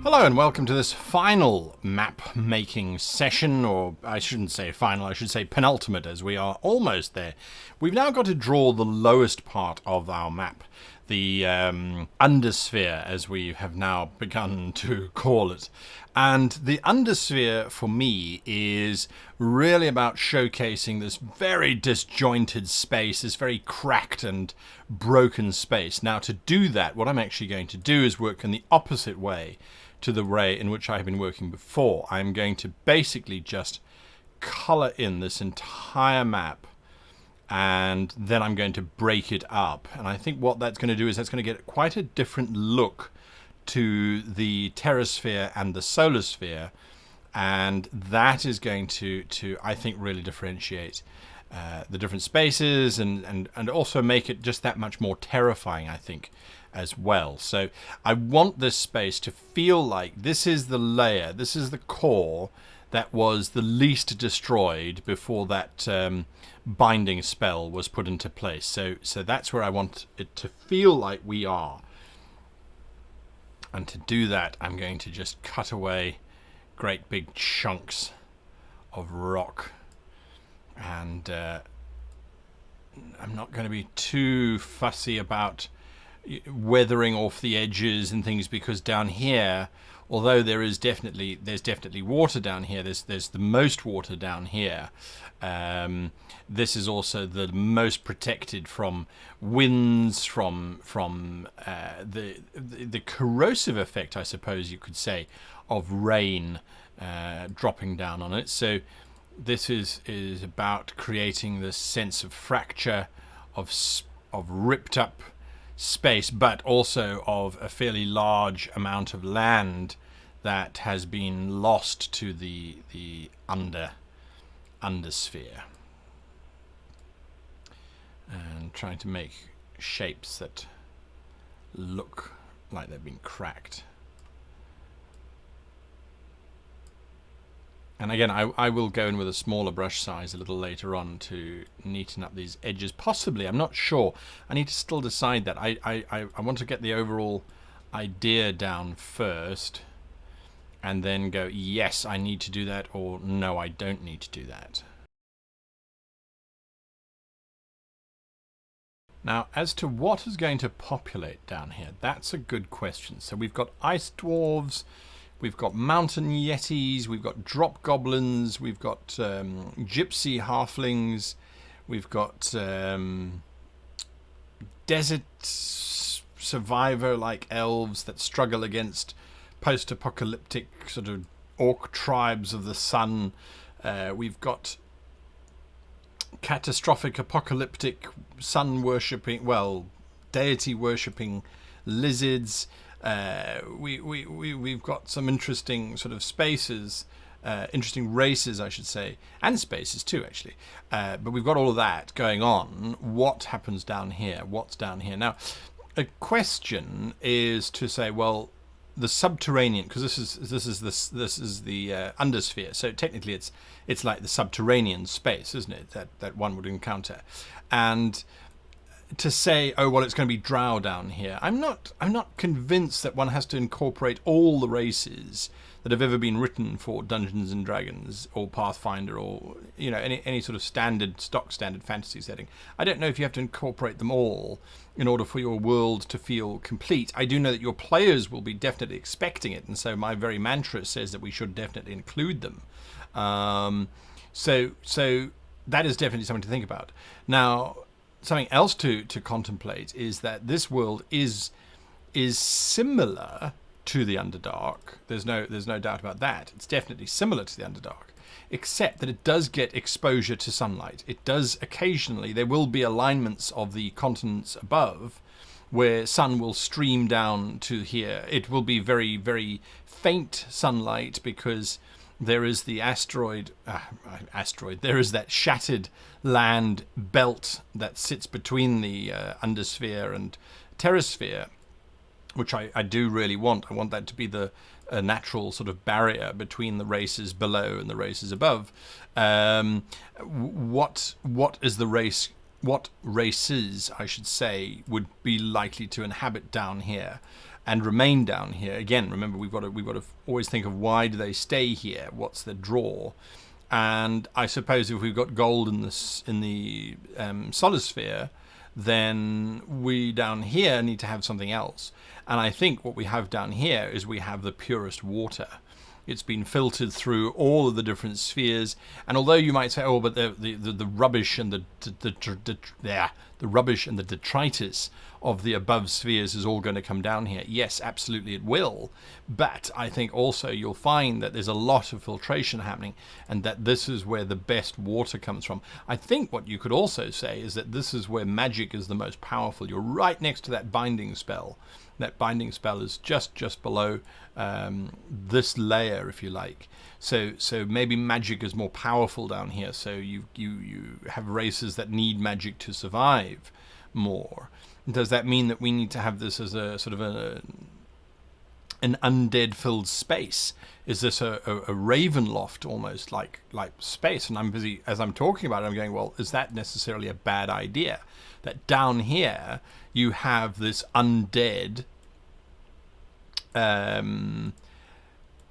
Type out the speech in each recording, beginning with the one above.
Hello and welcome to this final map making session, or I shouldn't say final, I should say penultimate, as we are almost there. We've now got to draw the lowest part of our map, the undersphere, as we have now begun to call it. And the undersphere for me is really about showcasing this very disjointed space, this very cracked and broken space. Now, to do that, what I'm actually going to do is work in the opposite way to the way in which I have been working before. I'm going to basically just color in this entire map, and then I'm going to break it up. And I think what that's going to do is that's going to get quite a different look to the terrasphere and the solar sphere, and that is going to I think really differentiate the different spaces and also make it just that much more terrifying, I think, as well. So I want this space to feel like this is the layer, this is the core that was the least destroyed before that binding spell was put into place. So that's where I want it to feel like we are. And to do that, I'm going to just cut away great big chunks of rock. And I'm not going to be too fussy about weathering off the edges and things, because down here, although there's definitely water down here, there's the most water down here. This is also the most protected from winds, from the corrosive effect, I suppose you could say, of rain dropping down on it. So this is about creating this sense of fracture, of ripped up space, but also of a fairly large amount of land that has been lost to the undersphere, and trying to make shapes that look like they've been cracked. And again, I will go in with a smaller brush size a little later on to neaten up these edges. Possibly, I'm not sure. I need to still decide that. I want to get the overall idea down first, and then go, yes, I need to do that, or no, I don't need to do that. Now, as to what is going to populate down here, that's a good question. So we've got ice dwarves, we've got mountain yetis, we've got drop goblins, we've got gypsy halflings, we've got desert survivor-like elves that struggle against post-apocalyptic sort of orc tribes of the sun. We've got catastrophic apocalyptic sun-worshipping, well, deity-worshipping lizards. We've got some interesting sort of spaces, interesting races, I should say, and spaces too, actually. But we've got all of that going on. What happens down here? What's down here? Now, a question is to say, well, the subterranean, because this is the undersphere. So technically, it's like the subterranean space, isn't it? That one would encounter, and to say, oh well, it's going to be drow down here. I'm not convinced that one has to incorporate all the races that have ever been written for Dungeons and Dragons or Pathfinder, or any sort of stock standard fantasy setting. I don't know if you have to incorporate them all in order for your world to feel complete. I do know that your players will be definitely expecting it, and so my very mantra says that we should definitely include them. So that is definitely something to think about. Now, something else to contemplate is that this world is similar to the Underdark. There's no doubt about that. It's definitely similar to the Underdark, except that it does get exposure to sunlight. It does occasionally. There will be alignments of the continents above where sun will stream down to here. It will be very, very faint sunlight because there is the asteroid. There is that shattered land belt that sits between the undersphere and terrasphere, which I do really want. I want that to be the natural sort of barrier between the races below and the races above. What is the race? What races, I should say, would be likely to inhabit down here? and remain down here. Again, remember, we've got to always think of why do they stay here? What's the draw? And I suppose if we've got gold in the solosphere, then we down here need to have something else. And I think what we have down here is we have the purest water. It's been filtered through all of the different spheres, and although you might say, "Oh, but the rubbish and the rubbish and the detritus of the above spheres is all going to come down here," yes, absolutely it will. But I think also you'll find that there's a lot of filtration happening, and that this is where the best water comes from. I think what you could also say is that this is where magic is the most powerful. You're right next to that binding spell. That binding spell is just below this layer, if you like. So maybe magic is more powerful down here. So you have races that need magic to survive more. Does that mean that we need to have this as a sort of an undead-filled space? Is this a Ravenloft almost like space? And I'm busy as I'm talking about it. I'm going, well, is that necessarily a bad idea? That down here you have this undead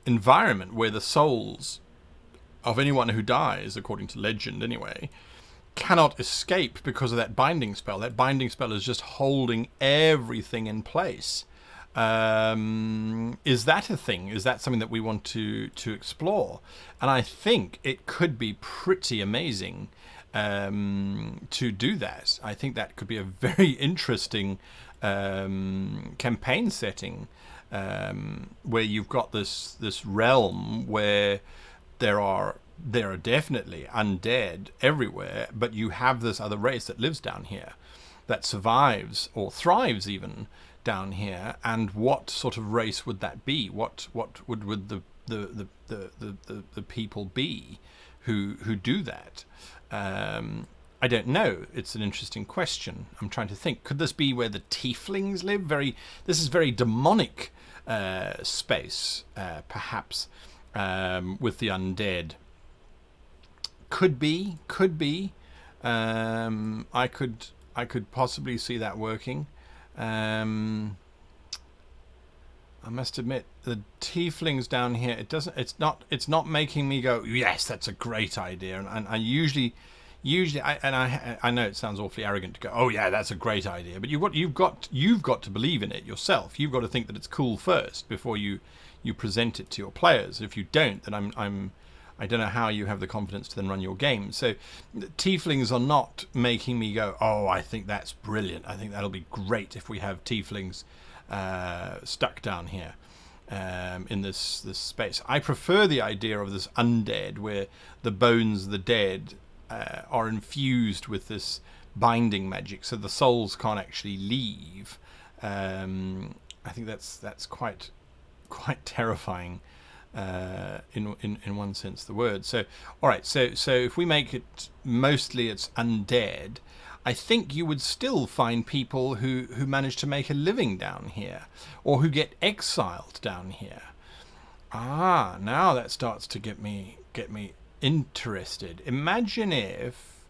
environment where the souls of anyone who dies, according to legend anyway, cannot escape because of that binding spell. That binding spell is just holding everything in place. Is that a thing? Is that something that we want to explore? And I think it could be pretty amazing to do that. I think that could be a very interesting campaign setting, where you've got this realm where there are definitely undead everywhere, but you have this other race that lives down here, that survives or thrives even down here. And what sort of race would that be? What would the people be who do that? I don't know. It's an interesting question. I'm trying to think. Could this be where the tieflings live? This is very demonic space, perhaps, with the undead. Could be. I could possibly see that working. I must admit, the tieflings down here, it's not making me go, yes, that's a great idea. And I usually I know it sounds awfully arrogant to go, oh yeah, that's a great idea, but you've got to believe in it yourself. You've got to think that it's cool first before you present it to your players. If you don't, then I don't know how you have the confidence to then run your game. So tieflings are not making me go, oh, I think that's brilliant. I think that'll be great if we have tieflings stuck down here in this space. I prefer the idea of this undead, where the bones of the dead are infused with this binding magic, so the souls can't actually leave. I think that's quite terrifying. In one sense of the word. So all right, so if we make it mostly it's undead, I think you would still find people who manage to make a living down here, or who get exiled down here. Now that starts to get me interested. Imagine if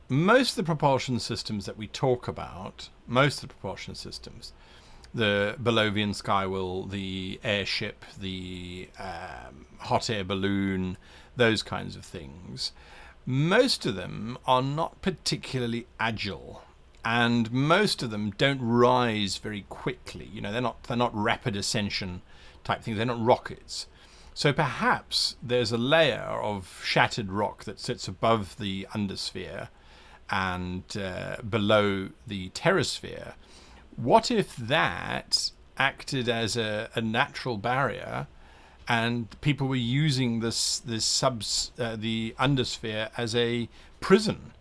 most of the propulsion systems that we talk about, the Belovian Skywheel, the airship, the hot air balloon, those kinds of things, most of them are not particularly agile, and most of them don't rise very quickly. You know, they're not rapid ascension type things. They're not rockets. So perhaps there's a layer of shattered rock that sits above the undersphere and below the terrasphere. What if that acted as a natural barrier, and people were using the undersphere as a prison,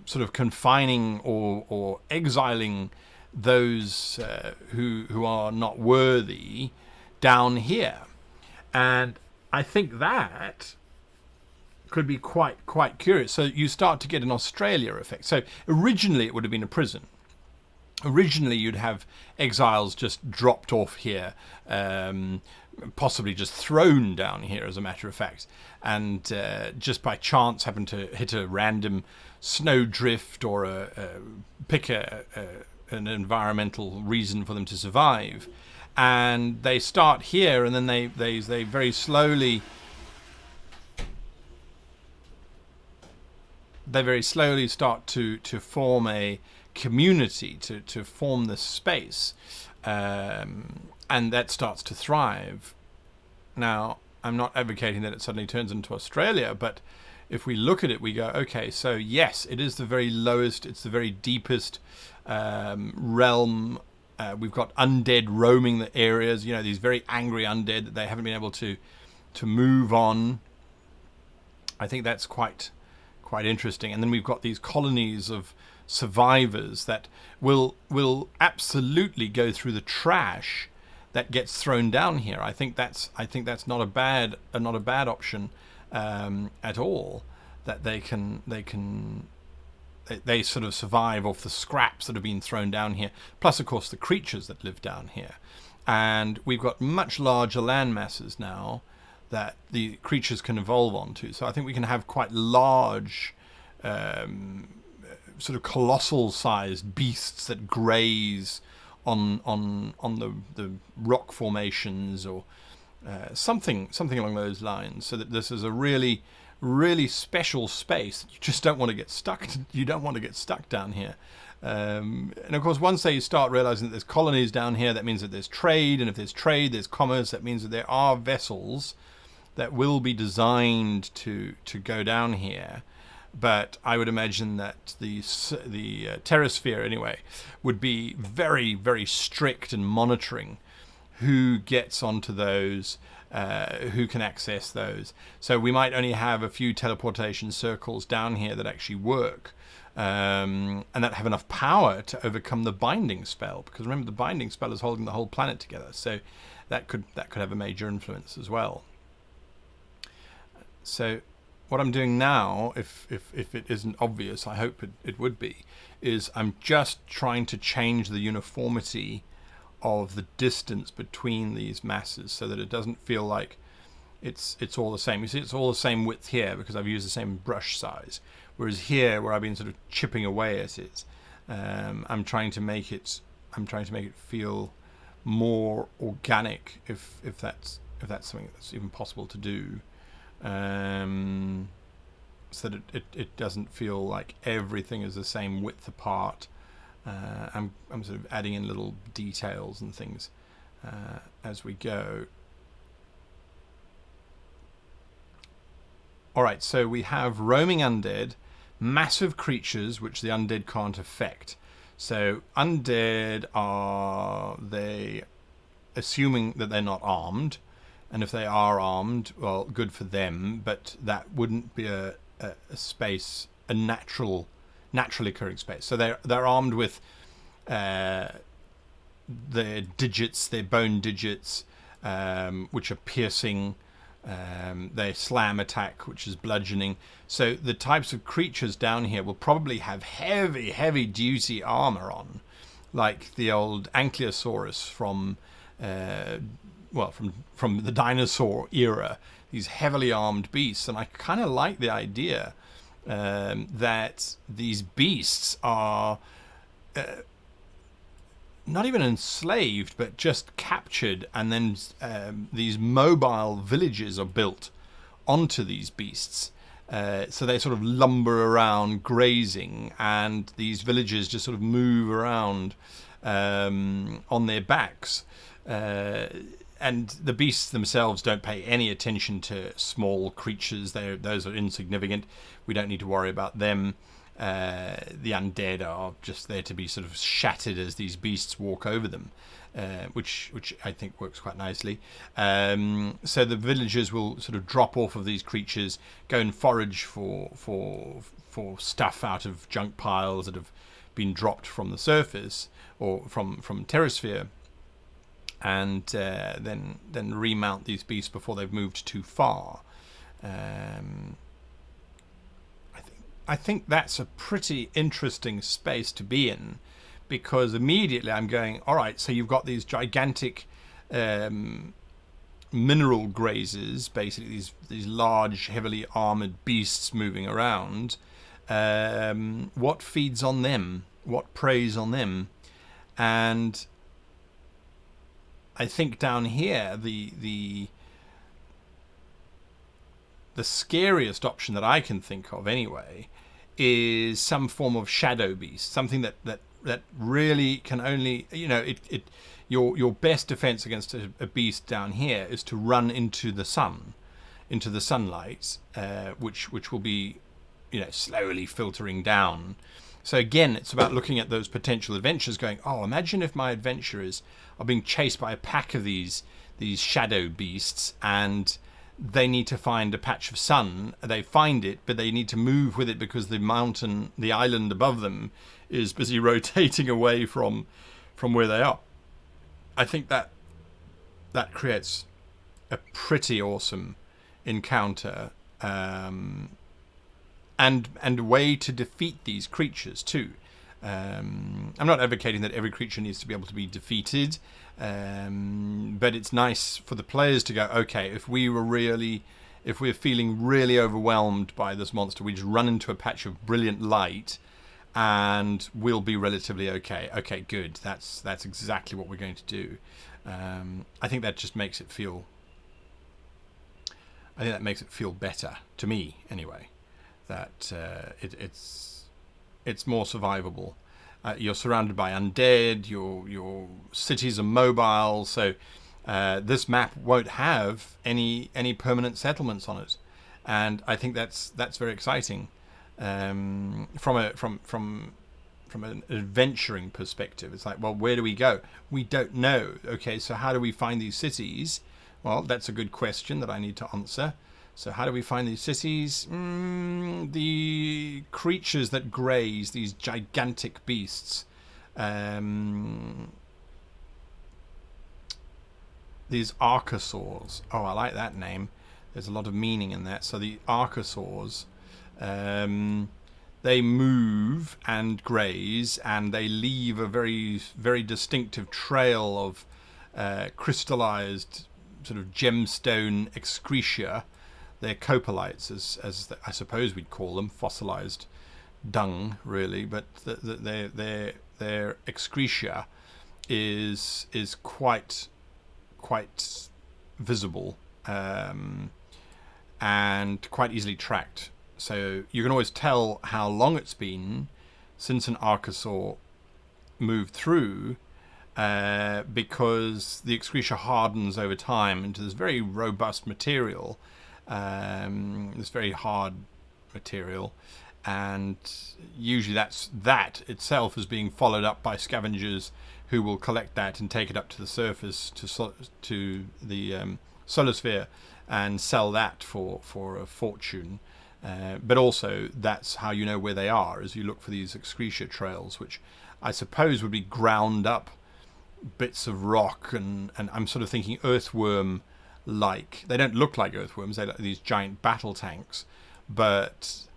sort of confining or exiling those who are not worthy down here? And I think that could be quite curious. So you start to get an Australia effect. So originally it would have been a prison. Originally, you'd have exiles just dropped off here, possibly just thrown down here, as a matter of fact, and just by chance happen to hit a random snowdrift or pick a an environmental reason for them to survive. And they start here, and then they very slowly start to form a community, to form this space, and that starts to thrive. Now, I'm not advocating that it suddenly turns into Australia, but if we look at it, we go, okay, so yes, it is the very lowest, it's the very deepest realm. We've got undead roaming the areas, these very angry undead that they haven't been able to move on. I think that's quite interesting. And then we've got these colonies of survivors that will absolutely go through the trash that gets thrown down here. I think that's not a bad option at all. That they sort of survive off the scraps that have been thrown down here. Plus, of course, the creatures that live down here. And we've got much larger land masses now that the creatures can evolve onto. So I think we can have quite large, sort of colossal-sized beasts that graze on the rock formations, or something along those lines. So that this is a really special space. You just don't want to get stuck. You don't want to get stuck down here. And of course, once they start realizing that there's colonies down here, that means that there's trade, and if there's trade, there's commerce. That means that there are vessels that will be designed to go down here. But I would imagine that the terrasphere, anyway, would be very, very strict in monitoring who gets onto those, who can access those. So we might only have a few teleportation circles down here that actually work, and that have enough power to overcome the binding spell. Because remember, the binding spell is holding the whole planet together, so that could have a major influence as well. So what I'm doing now, if it isn't obvious, I hope it would be, is I'm just trying to change the uniformity of the distance between these masses so that it doesn't feel like it's all the same. You see, it's all the same width here because I've used the same brush size. Whereas here, where I've been sort of chipping away at it, I'm trying to make it feel more organic, if that's something that's even possible to do. So that it doesn't feel like everything is the same width apart. I'm sort of adding in little details and things as we go. Alright, so we have roaming undead, massive creatures which the undead can't affect. So undead are they, assuming that they're not armed, and if they are armed, well, good for them, but that wouldn't be a naturally occurring space. So they're armed with their digits, their bone digits, which are piercing, their slam attack, which is bludgeoning. So the types of creatures down here will probably have heavy duty armor on, like the old Ankylosaurus from the dinosaur era, these heavily armed beasts. And I kind of like the idea that these beasts are not even enslaved, but just captured, and then these mobile villages are built onto these beasts. So they sort of lumber around grazing, and these villages just sort of move around on their backs. And the beasts themselves don't pay any attention to small creatures. Those are insignificant. We don't need to worry about them. The undead are just there to be sort of shattered as these beasts walk over them, which I think works quite nicely. So the villagers will sort of drop off of these creatures, go and forage for stuff out of junk piles that have been dropped from the surface or from terrasphere, and then remount these beasts before they've moved too far. I think that's a pretty interesting space to be in, because immediately I'm going, all right, so you've got these gigantic mineral grazers, basically these large, heavily armored beasts moving around. What feeds on them? What preys on them? And I think down here, the scariest option that I can think of anyway is some form of shadow beast, something that really can only, your best defense against a beast down here is to run into the sunlight, which will be, slowly filtering down. So again, it's about looking at those potential adventures, going, oh, imagine if my adventurers are being chased by a pack of these shadow beasts, and they need to find a patch of sun. They find it, but they need to move with it because the island above them is busy rotating away from where they are. I think that creates a pretty awesome encounter, and a way to defeat these creatures too. I'm not advocating that every creature needs to be able to be defeated, but it's nice for the players to go, okay, if we're feeling really overwhelmed by this monster, we just run into a patch of brilliant light and we'll be relatively okay. Okay, good. That's exactly what we're going to do. I think that just makes it feel better to me anyway, that it's more survivable. You're surrounded by undead. Your cities are mobile, so this map won't have any permanent settlements on it, and I think that's very exciting. From an adventuring perspective, it's like, well, where do we go? We don't know. Okay, so how do we find these cities? Well, that's a good question that I need to answer. So how do we find these cities? The creatures that graze, these gigantic beasts, these archosaurs. Oh, I like that name. There's a lot of meaning in that. So the archosaurs, they move and graze, and they leave a very, very distinctive trail of crystallized sort of gemstone excretia. They're coprolites, as I suppose we'd call them, fossilized dung, really. But their excretia is quite visible, and quite easily tracked. So you can always tell how long it's been since an archosaur moved through, because the excretia hardens over time into this very robust material, this very hard material, and usually that itself is being followed up by scavengers who will collect that and take it up to the surface to the solar sphere and sell that for a fortune. But also that's how you know where they are, as you look for these excretia trails, which I suppose would be ground up bits of rock, and I'm sort of thinking earthworm. They don't look like earthworms. They're like these giant battle tanks, but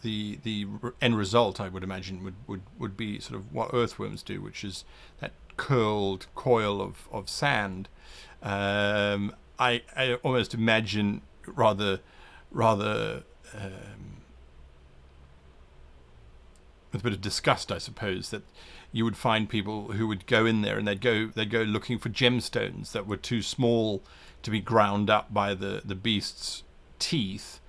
the end result, I would imagine, would be sort of what earthworms do, which is that curled coil of sand. I almost imagine rather with a bit of disgust, I suppose, that you would find people who would go in there and they'd go looking for gemstones that were too small to be ground up by the beast's teeth,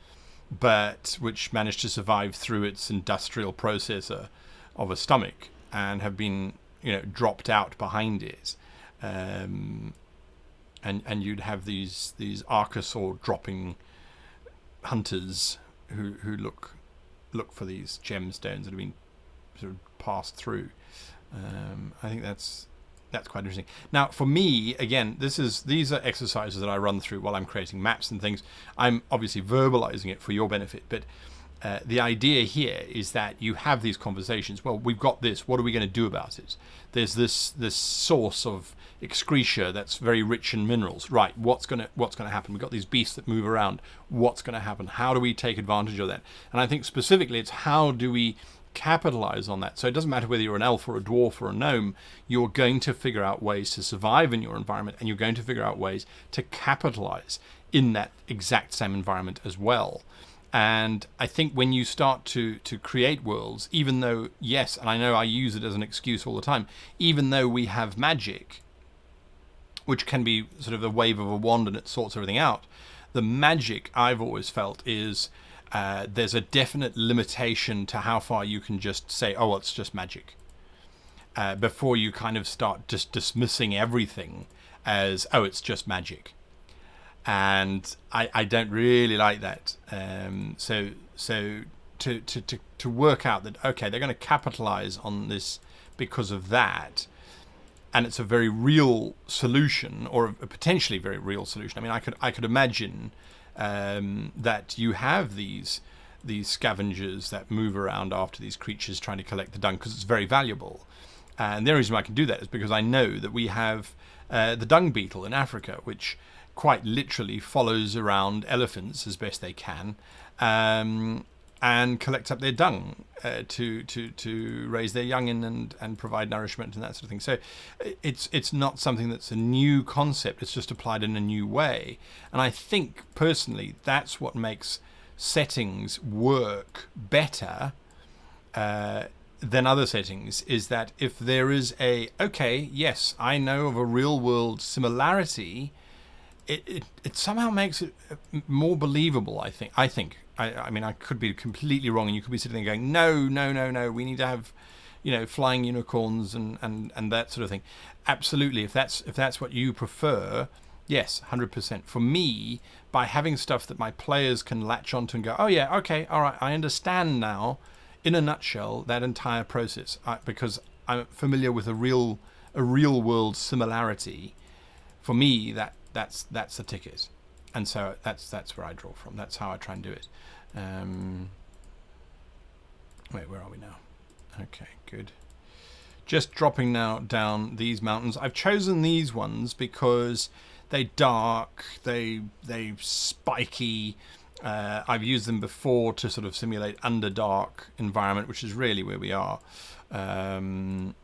but which managed to survive through its industrial processor of a stomach and have been dropped out behind it, and you'd have these archosaur dropping hunters who look for these gemstones that have been sort of passed through. I think that's quite interesting. Now, for me, again, these are exercises that I run through while I'm creating maps and things. I'm obviously verbalizing it for your benefit, but the idea here is that you have these conversations. Well, we've got this. What are we going to do about it? There's this source of excretia that's very rich in minerals. Right? What's going to happen? We've got these beasts that move around. What's going to happen? How do we take advantage of that? And I think specifically, it's how do we capitalize on that. So it doesn't matter whether you're an elf or a dwarf or a gnome, you're going to figure out ways to survive in your environment, and you're going to figure out ways to capitalize in that exact same environment as well. And I think when you start to create worlds, even though, yes, and I know I use it as an excuse all the time, even though we have magic, which can be sort of a wave of a wand and it sorts everything out, the magic I've always felt is there's a definite limitation to how far you can just say, oh, well, it's just magic, before you kind of start just dismissing everything as, oh, it's just magic. And I don't really like that. So to work out that, okay, they're going to capitalize on this because of that, and it's a very real solution, or a potentially very real solution. I mean, I could imagine that you have these scavengers that move around after these creatures trying to collect the dung because it's very valuable. And the only reason why I can do that is because I know that we have the dung beetle in Africa, which quite literally follows around elephants as best they can, and collects up their dung to raise their young in and provide nourishment and that sort of thing. So it's not something that's a new concept. It's just applied in a new way. And I think personally that's what makes settings work better than other settings, is that if there is okay, yes, I know of a real world similarity, it somehow makes it more believable, I think. I mean, I could be completely wrong, and you could be sitting there going, no, we need to have, flying unicorns and that sort of thing. Absolutely, if that's what you prefer, yes, 100%. For me, by having stuff that my players can latch onto and go, oh yeah, okay, all right, I understand now, in a nutshell, that entire process, because I'm familiar with a real world similarity. For me, that's the ticket, and so that's where I draw from. That's how I try and do it. Wait, where are we now? Okay, good. Just dropping now down these mountains. I've chosen these ones because they're dark, they spiky. I've used them before to sort of simulate Underdark environment, which is really where we are, and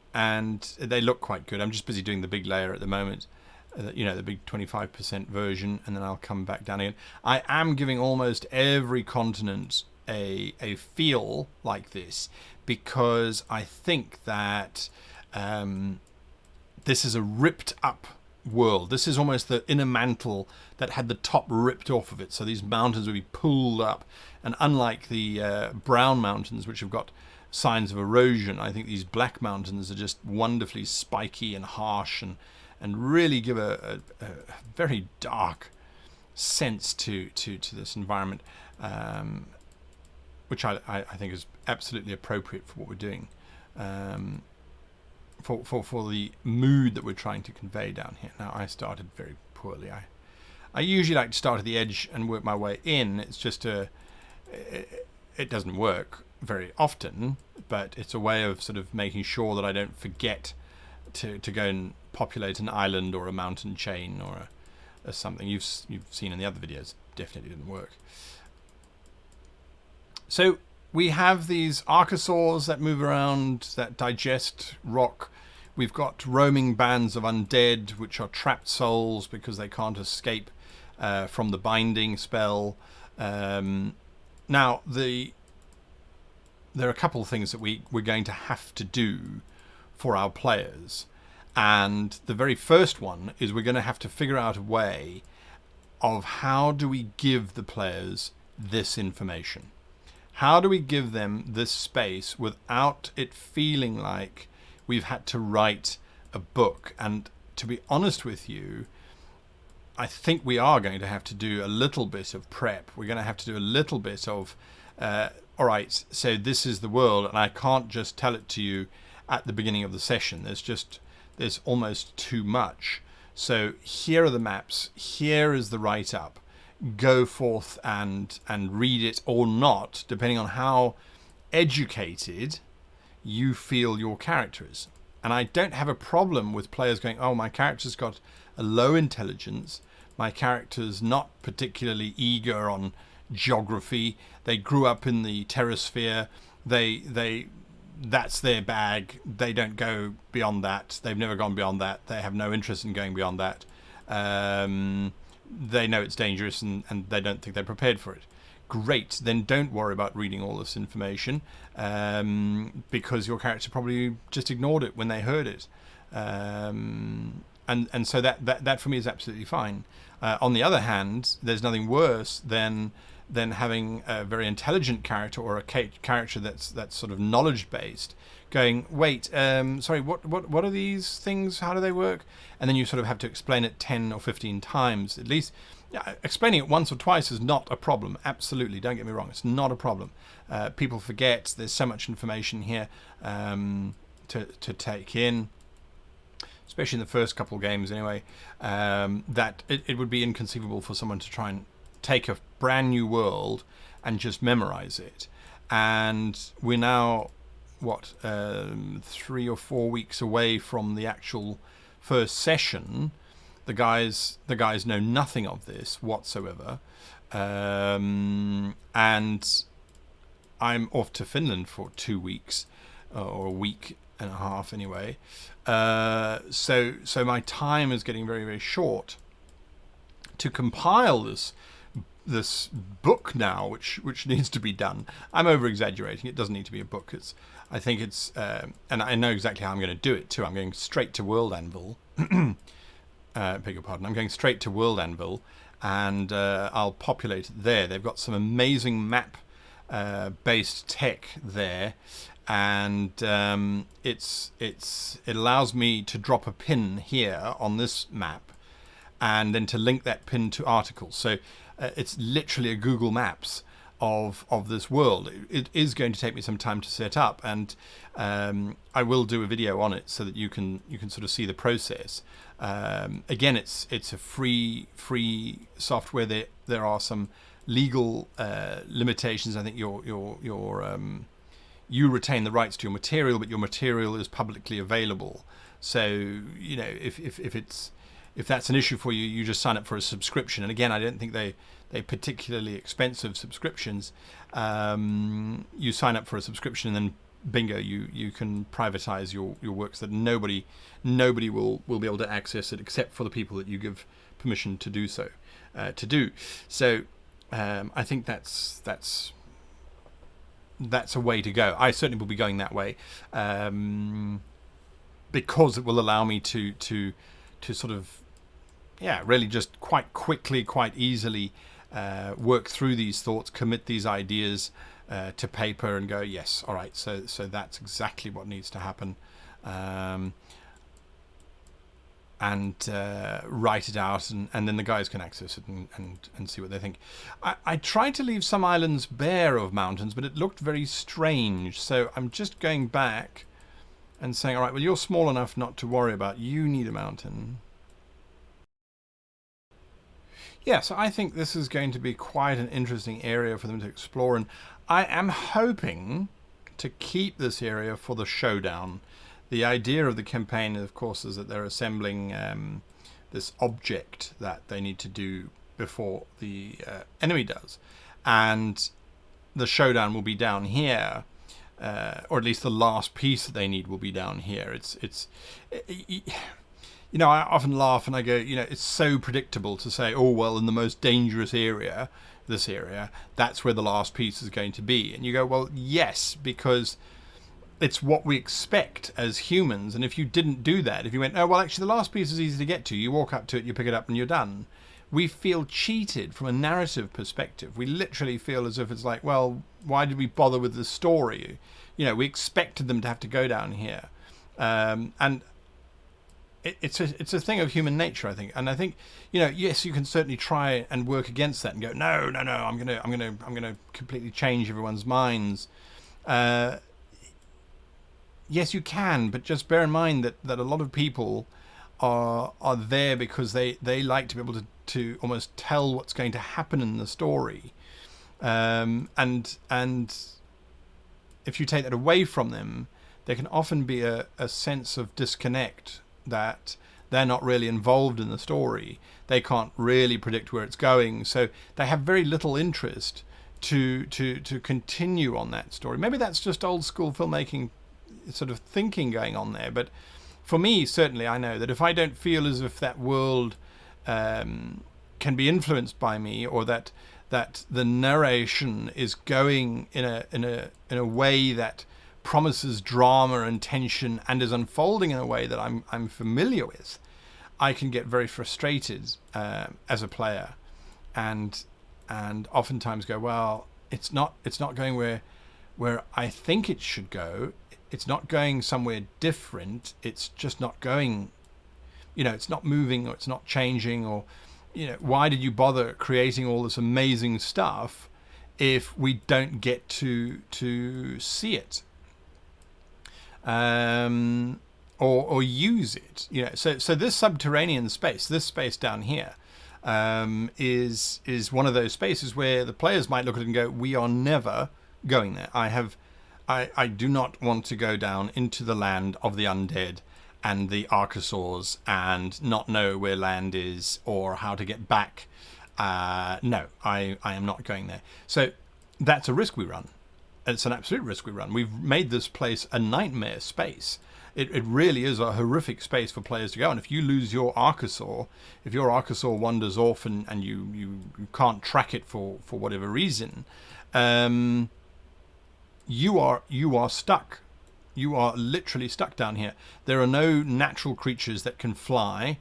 they look quite good. I'm just busy doing the big layer at the moment. The big 25% version, and then I'll come back down again. I am giving almost every continent a feel like this, because I think that this is a ripped up world. This is almost the inner mantle that had the top ripped off of it, so these mountains would be pulled up, and unlike the brown mountains, which have got signs of erosion, I think these black mountains are just wonderfully spiky and harsh, and really give a very dark sense to this environment, which I think is absolutely appropriate for what we're doing, for the mood that we're trying to convey down here. Now, I started very poorly. I usually like to start at the edge and work my way in. It's just it doesn't work very often, but it's a way of sort of making sure that I don't forget to go and populate an island or a mountain chain or something you've seen in the other videos. Definitely didn't work. So we have these archosaurs that move around, that digest rock. We've got roaming bands of undead, which are trapped souls because they can't escape from the binding spell. Now there are a couple of things that we're going to have to do for our players. And the very first one is we're going to have to figure out a way of how do we give the players this information? How do we give them this space without it feeling like we've had to write a book? And to be honest with you, I think we are going to have to do a little bit of prep. We're going to have to do a little bit of, all right, so this is the world, and I can't just tell it to you at the beginning of the session. There's almost too much. So here are the maps, here is the write-up. Go forth and read it or not, depending on how educated you feel your character is. And I don't have a problem with players going, oh, my character's got a low intelligence, my character's not particularly eager on geography, they grew up in the terrasphere, that's their bag, they don't go beyond that, they've never gone beyond that, they have no interest in going beyond that, they know it's dangerous and they don't think they're prepared for it. great. Then don't worry about reading all this information, because your character probably just ignored it when they heard it. And so that for me is absolutely fine. On the other hand, there's nothing worse than having a very intelligent character or a character that's sort of knowledge based, going, wait, sorry, what are these things? How do they work? And then you sort of have to explain it 10 or 15 times at least. Explaining it once or twice is not a problem. Absolutely, don't get me wrong, it's not a problem. People forget. There's so much information here to take in, especially in the first couple of games anyway, that it would be inconceivable for someone to try and take a brand new world and just memorize it. And we're now, what, 3 or 4 weeks away from the actual first session. The guys know nothing of this whatsoever. And I'm off to Finland for 2 weeks, or a week and a half anyway. So my time is getting very, very short to compile this book now, which needs to be done. I'm over exaggerating. It doesn't need to be a book. I think it's and I know exactly how I'm going to do it too. I'm going straight to World Anvil. Beg your pardon. I'm going straight to World Anvil, and I'll populate it there. They've got some amazing map based tech there, and it allows me to drop a pin here on this map, and then to link that pin to articles. So it's literally a Google Maps of this world. It is going to take me some time to set up, and I will do a video on it so that you can sort of see the process. Again, it's a free software. There are some legal limitations. I think you retain the rights to your material, but your material is publicly available. So if that's an issue for you, you just sign up for a subscription. And again, I don't think they're particularly expensive subscriptions. You sign up for a subscription, and then bingo, you can privatize your works, that nobody will be able to access it except for the people that you give permission to do so. So I think that's a way to go. I certainly will be going that way, because it will allow me to sort of, really just quite quickly, quite easily work through these thoughts, commit these ideas to paper, and go, yes, all right, so that's exactly what needs to happen, and write it out, and then the guys can access it and see what they think. I tried to leave some islands bare of mountains, but it looked very strange, so I'm just going back and saying, all right, well, you're small enough not to worry about. You need a mountain. Yeah, so I think this is going to be quite an interesting area for them to explore, and I am hoping to keep this area for the showdown. The idea of the campaign, of course, is that they're assembling this object that they need to do before the enemy does, and the showdown will be down here, or at least the last piece that they need will be down here. I often laugh and I go, it's so predictable to say, oh, well, in the most dangerous area, this area, that's where the last piece is going to be. And you go, well, yes, because it's what we expect as humans. And if you didn't do that, if you went, oh, well, actually, the last piece is easy to get to, you walk up to it, you pick it up, and you're done. We feel cheated from a narrative perspective. We literally feel as if it's like, well, why did we bother with the story? We expected them to have to go down here. And it's a thing of human nature, I think, and I think yes, you can certainly try and work against that and go, no, I'm gonna completely change everyone's minds. Yes, you can, but just bear in mind that a lot of people are there because they like to be able to almost tell what's going to happen in the story, and if you take that away from them, there can often be a sense of disconnect, that they're not really involved in the story. They can't really predict where it's going, so they have very little interest to continue on that story. Maybe that's just old school filmmaking sort of thinking going on there, but for me, certainly, I know that if I don't feel as if that world can be influenced by me, or that that the narration is going in a way that promises drama and tension and is unfolding in a way that I'm familiar with, I can get very frustrated as a player, and oftentimes go, well, it's not going where I think it should go. It's not going somewhere different. It's just not going, it's not moving, or it's not changing, or why did you bother creating all this amazing stuff if we don't get to see it or use it? So this subterranean space, this space down here, is one of those spaces where the players might look at it and go, we are never going there. I do not want to go down into the land of the undead and the archosaurs and not know where land is or how to get back. No, I am not going there. So that's a risk we run. It's an absolute risk we run. We've made this place a nightmare space. It really is a horrific space for players to go. And if you lose your archosaur, if your archosaur wanders off and you can't track it for whatever reason, you are stuck. You are literally stuck down here. There are no natural creatures that can fly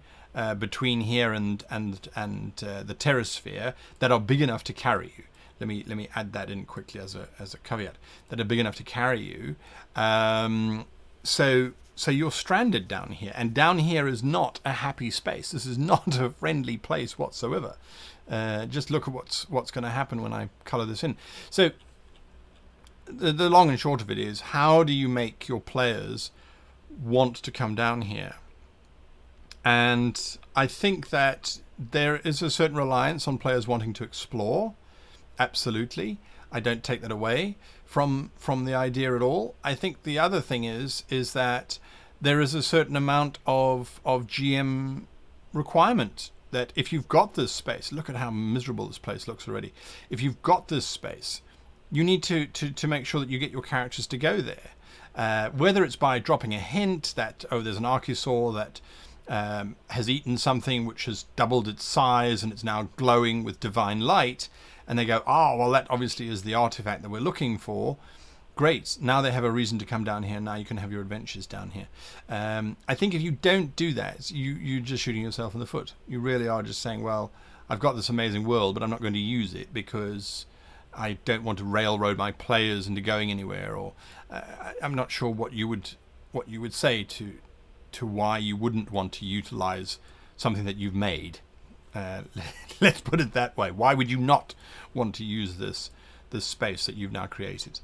between here and the terrasphere that are big enough to carry you. Let me add that in quickly as a caveat. That are big enough to carry you. So you're stranded down here, and down here is not a happy space. This is not a friendly place whatsoever. Just look at what's going to happen when I color this in. So the long and short of it is, how do you make your players want to come down here? And I think that there is a certain reliance on players wanting to explore. Absolutely. I don't take that away from the idea at all. I think the other thing is that there is a certain amount of GM requirement that if you've got this space, look at how miserable this place looks already. If you've got this space, you need to make sure that you get your characters to go there. Whether it's by dropping a hint that, there's an archosaur that has eaten something which has doubled its size and it's now glowing with divine light, and they go, well, that obviously is the artifact that we're looking for. Great, now they have a reason to come down here. Now you can have your adventures down here. I think if you don't do that, you're just shooting yourself in the foot. You really are just saying, well, I've got this amazing world, but I'm not going to use it because I don't want to railroad my players into going anywhere. Or I'm not sure what you would say to why you wouldn't want to utilize something that you've made. Let's put it that way. Why would you not want to use this space that you've now created?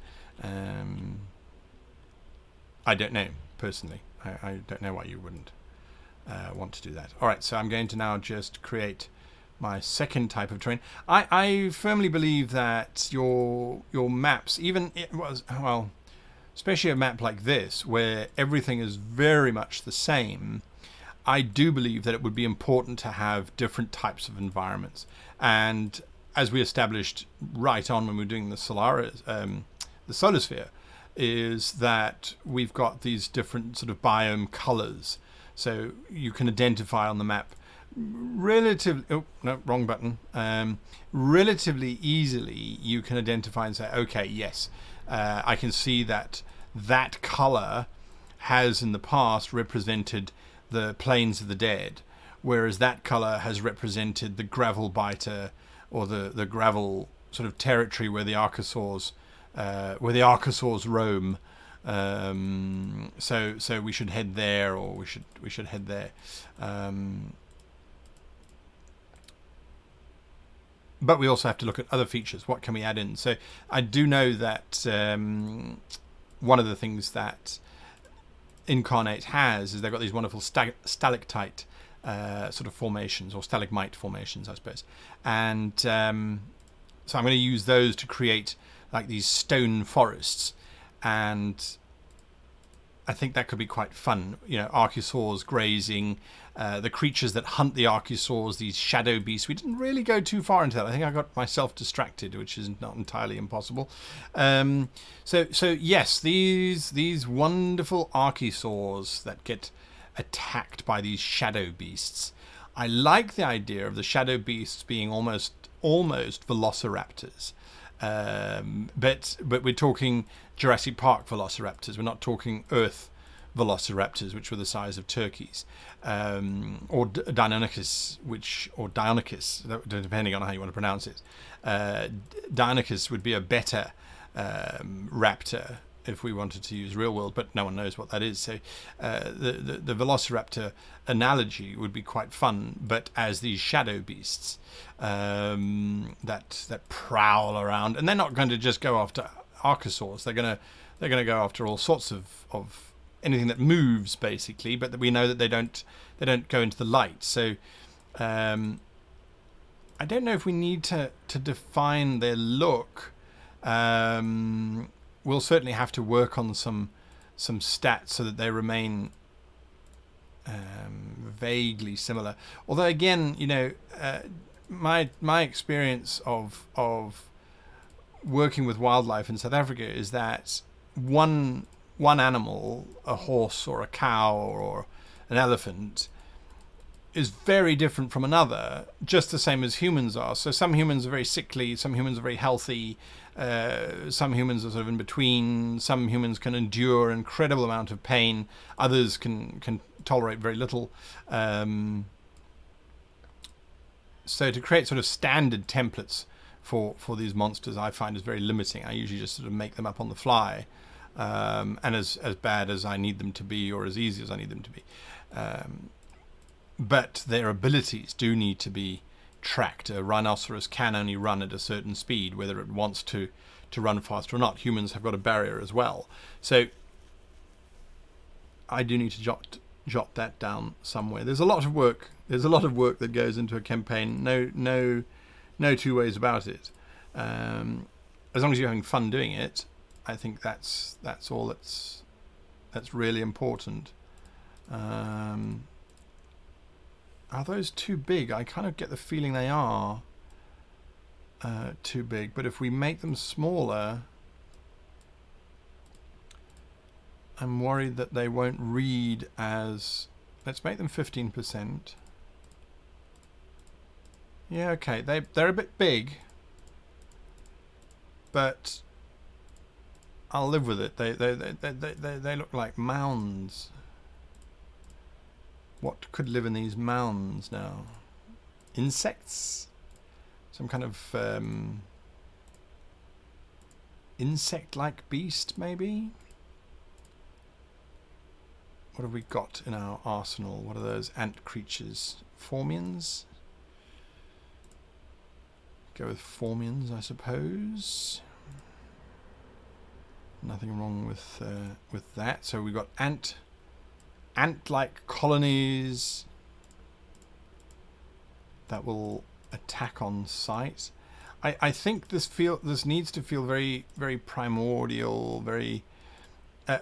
I don't know, personally. I don't know why you wouldn't want to do that. All right, so I'm going to now just create my second type of terrain. I firmly believe that your maps, especially a map like this, where everything is very much the same, I do believe that it would be important to have different types of environments. And as we established right on when we were doing the solar sphere, is that we've got these different sort of biome colors. So you can identify on the map relatively, wrong button. Relatively easily, you can identify and say, okay, yes, I can see that color has in the past represented the plains of the dead, whereas that color has represented the gravel biter, or the gravel sort of territory where the archosaurs roam. So we should head there, or we should head there. But we also have to look at other features. What can we add in? So I do know that one of the things that Incarnate has is they've got these wonderful stalactite sort of formations, or stalagmite formations, I suppose. And so I'm going to use those to create like these stone forests, and I think that could be quite fun. Archosaurs grazing, the creatures that hunt the archosaurs, these shadow beasts. We didn't really go too far into that. I think I got myself distracted, which is not entirely impossible. So yes, these wonderful archosaurs that get attacked by these shadow beasts. I like the idea of the shadow beasts being almost almost velociraptors. But we're talking Jurassic Park velociraptors. We're not talking Earth velociraptors, which were the size of turkeys, or Deinonychus, depending on how you want to pronounce it. Deinonychus would be a better raptor if we wanted to use real world, but no one knows what that is. So the velociraptor analogy would be quite fun, but as these shadow beasts that prowl around, and they're not going to just go after archosaurs. They're going to go after all sorts of anything that moves, basically. But we know that they don't go into the light. So I don't know if we need to define their look. We'll certainly have to work on some stats so that they remain vaguely similar. Although again, my experience of working with wildlife in South Africa is that one animal, a horse or a cow or an elephant, is very different from another, just the same as humans are. So some humans are very sickly, some humans are very healthy, some humans are sort of in between, some humans can endure an incredible amount of pain, others can tolerate very little. So to create sort of standard templates for these monsters, I find is very limiting. I usually just sort of make them up on the fly, and as bad as I need them to be, or as easy as I need them to be. But their abilities do need to be tracked. A rhinoceros can only run at a certain speed, whether it wants to run faster or not. Humans have got a barrier as well. So I do need to jot that down somewhere. There's a lot of work. There's a lot of work that goes into a campaign. No two ways about it. As long as you're having fun doing it, I think that's all that's really important. Are those too big? I kind of get the feeling they are too big. But if we make them smaller, I'm worried that they won't read as... Let's make them 15%. Yeah, okay. They're a bit big, but I'll live with it. They look like mounds. What could live in these mounds now? Insects? Some kind of insect-like beast, maybe? What have we got in our arsenal? What are those ant creatures? Formians? Go with formians, I suppose. Nothing wrong with that. So we've got ant-like colonies that will attack on sight. I think this needs to feel very, very primordial, very,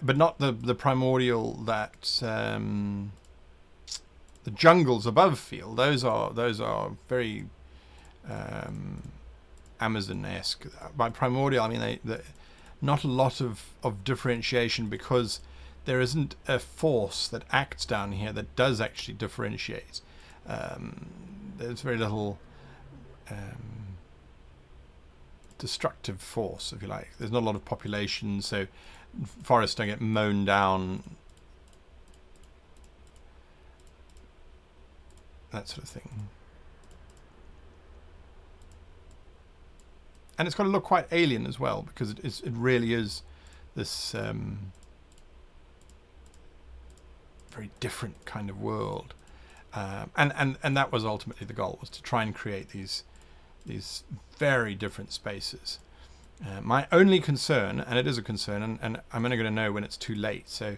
but not the primordial that the jungles above feel. Those are very Amazon-esque. By primordial, I mean not a lot of differentiation, because there isn't a force that acts down here that does actually differentiate. There's very little destructive force, if you like. There's not a lot of population, so forests don't get mown down, that sort of thing. And it's got to look quite alien as well, because it really is this very different kind of world, and that was ultimately the goal, was to try and create these very different spaces. My only concern, and it is a concern, and I'm only going to know when it's too late, so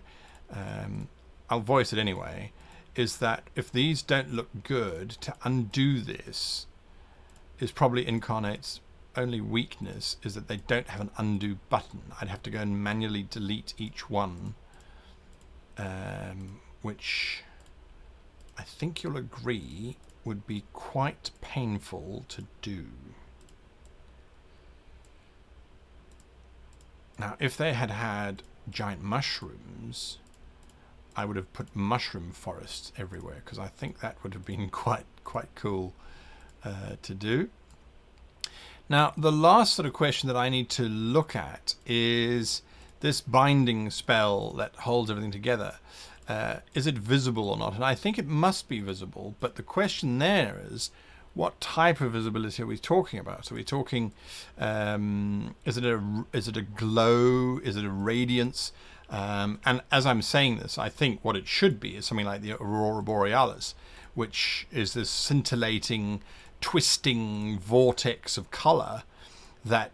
I'll voice it anyway, is that if these don't look good, to undo this is probably incarnates only weakness, is that they don't have an undo button. I'd have to go and manually delete each one, which I think you'll agree would be quite painful to do. Now, if they had giant mushrooms, I would have put mushroom forests everywhere, because I think that would have been quite cool to do. Now, the last sort of question that I need to look at is this binding spell that holds everything together. Is it visible or not? And I think it must be visible, but the question there is, what type of visibility are we talking about? Are we talking, is it a glow? Is it a radiance? And as I'm saying this, I think what it should be is something like the Aurora Borealis, which is this scintillating, twisting vortex of color that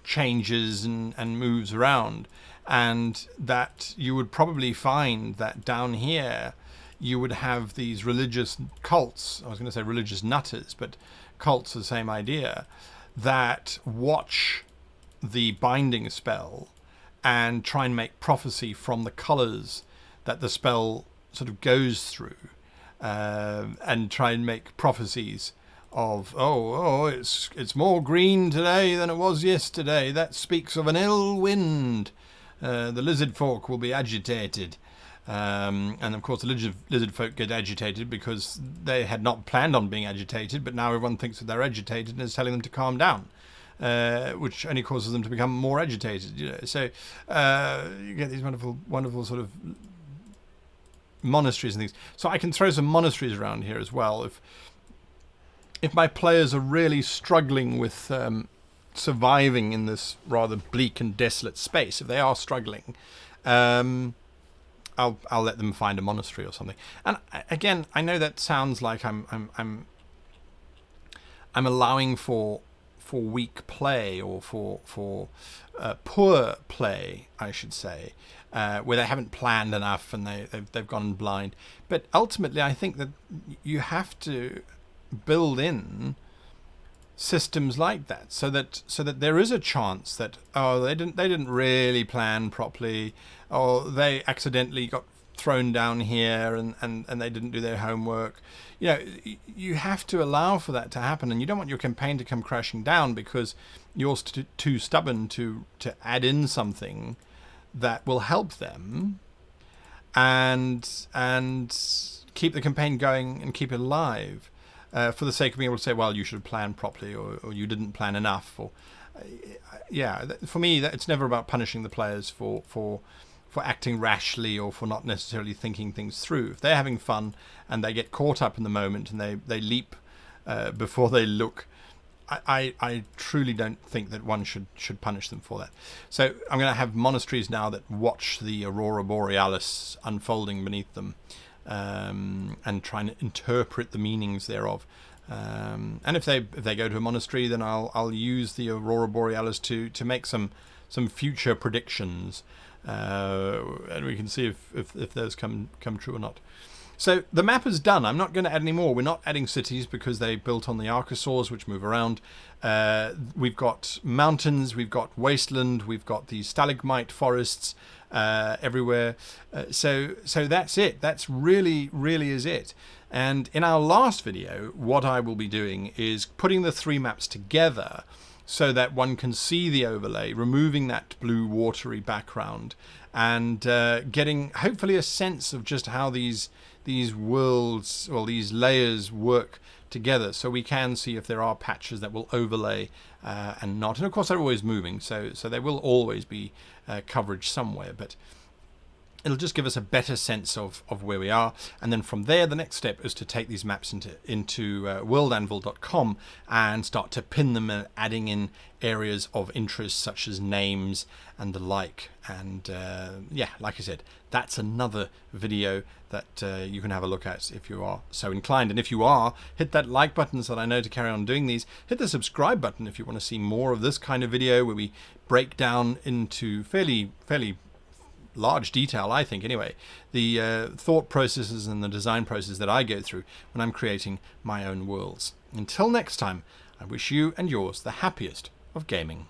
changes and moves around. And that you would probably find that down here you would have these religious cults, I was going to say religious nutters, but cults are the same idea, that watch the binding spell and try and make prophecy from the colors that the spell sort of goes through, and try and make prophecies of, it's more green today than it was yesterday. That speaks of an ill wind. The lizard folk will be agitated. And of course the lizard folk get agitated because they had not planned on being agitated, but now everyone thinks that they're agitated and is telling them to calm down, which only causes them to become more agitated. You know? So you get these wonderful sort of monasteries and things. So I can throw some monasteries around here as well. If my players are really struggling with surviving in this rather bleak and desolate space, if they are struggling, I'll let them find a monastery or something. And again, I know that sounds like I'm allowing for weak play, or for poor play, I should say, where they haven't planned enough and they've gone blind. But ultimately, I think that you have to build in systems like that, so that there is a chance that they didn't really plan properly, or they accidentally got thrown down here and they didn't do their homework. You know, you have to allow for that to happen, and you don't want your campaign to come crashing down because you're too stubborn to add in something that will help them and keep the campaign going and keep it alive. For the sake of being able to say, well, you should have planned properly, or you didn't plan enough, or for me, it's never about punishing the players for acting rashly or for not necessarily thinking things through. If they're having fun and they get caught up in the moment and they leap before they look, I truly don't think that one should punish them for that. So I'm going to have monasteries now that watch the Aurora Borealis unfolding beneath them. And trying to interpret the meanings thereof. And if they go to a monastery, then I'll use the Aurora Borealis to make some future predictions, and we can see if those come true or not. So the map is done. I'm not going to add any more. We're not adding cities because they built on the archosaurs, which move around. We've got mountains, we've got wasteland, we've got these stalagmite forests everywhere. So that's it. That's really is it. And in our last video, what I will be doing is putting the three maps together so that one can see the overlay, removing that blue watery background, and getting hopefully a sense of just how these worlds, or these layers, work together, so we can see if there are patches that will overlay and not. And of course they're always moving, so there will always be coverage somewhere, but it'll just give us a better sense of where we are. And then from there, the next step is to take these maps into worldanvil.com and start to pin them, and adding in areas of interest such as names and the like. And yeah, like I said, that's another video that you can have a look at if you are so inclined. And if you are, hit that like button so that I know to carry on doing these. Hit the subscribe button if you want to see more of this kind of video, where we break down into fairly large detail, I think anyway, the thought processes and the design process that I go through when I'm creating my own worlds. Until next time, I wish you and yours the happiest of gaming.